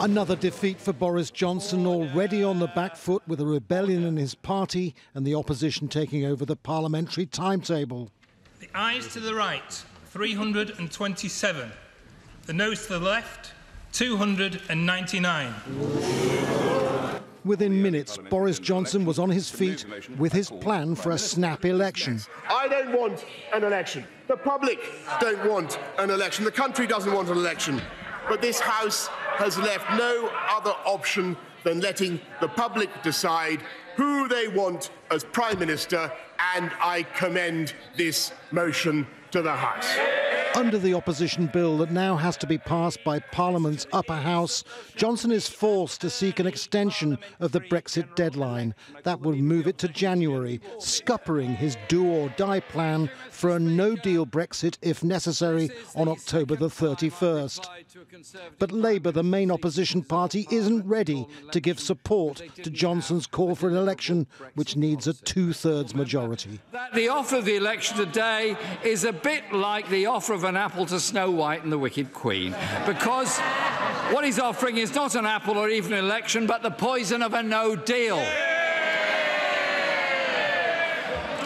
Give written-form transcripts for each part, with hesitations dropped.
Another defeat for Boris Johnson, already on the back foot with a rebellion in his party and the opposition taking over the parliamentary timetable. The ayes to the right, 327. The noes to the left, 299. Within minutes, Boris Johnson was on his feet with his plan for a snap election. I don't want an election. The public don't want an election. The country doesn't want an election. But this House has left no other option than letting the public decide who they want as Prime Minister, and I commend this motion to the House. Under the opposition bill that now has to be passed by Parliament's upper house, Johnson is forced to seek an extension of the Brexit deadline. That would move it to January, scuppering his do-or-die plan for a no-deal Brexit, if necessary, on October the 31st. But Labour, the main opposition party, isn't ready to give support to Johnson's call for an election which needs a two-thirds majority. The offer of the election today is a bit like the offer of an apple to Snow White and the Wicked Queen, because what he's offering is not an apple or even an election, but the poison of a no deal.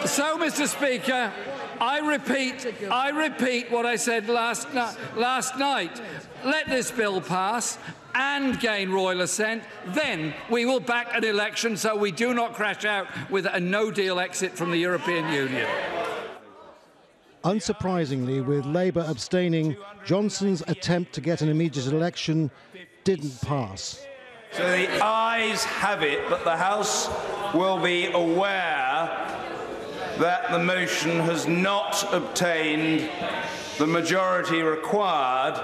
So, Mr. Speaker, I repeat what I said last night. Let this bill pass and gain royal assent, then we will back an election so we do not crash out with a no-deal exit from the European Union. Unsurprisingly, with Labour abstaining, Johnson's attempt to get an immediate election didn't pass. So the ayes have it that the House will be aware that the motion has not obtained the majority required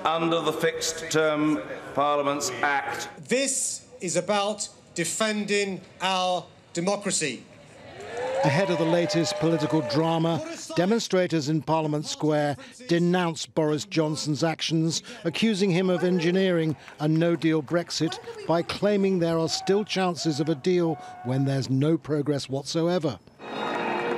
under the Fixed Term Parliaments Act. This is about defending our democracy. Ahead of the latest political drama, demonstrators in Parliament Square denounced Boris Johnson's actions, accusing him of engineering a no-deal Brexit by claiming there are still chances of a deal when there's no progress whatsoever.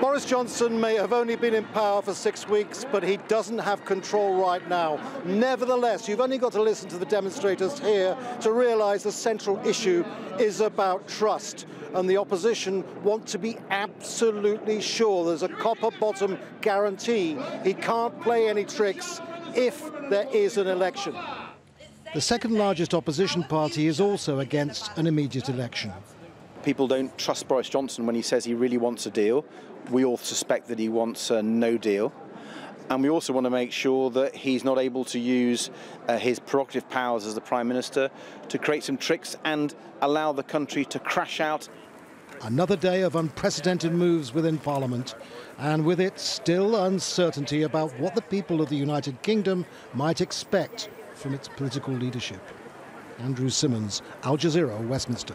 Boris Johnson may have only been in power for 6 weeks, but he doesn't have control right now. Nevertheless, you've only got to listen to the demonstrators here to realise the central issue is about trust. And the opposition want to be absolutely sure there's a copper-bottom guarantee he can't play any tricks if there is an election. The second largest opposition party is also against an immediate election. People don't trust Boris Johnson when he says he really wants a deal. We all suspect that he wants a no deal. And we also want to make sure that he's not able to use his prerogative powers as the Prime Minister to create some tricks and allow the country to crash out. Another day of unprecedented moves within Parliament, and with it still uncertainty about what the people of the United Kingdom might expect from its political leadership. Andrew Simmons, Al Jazeera, Westminster.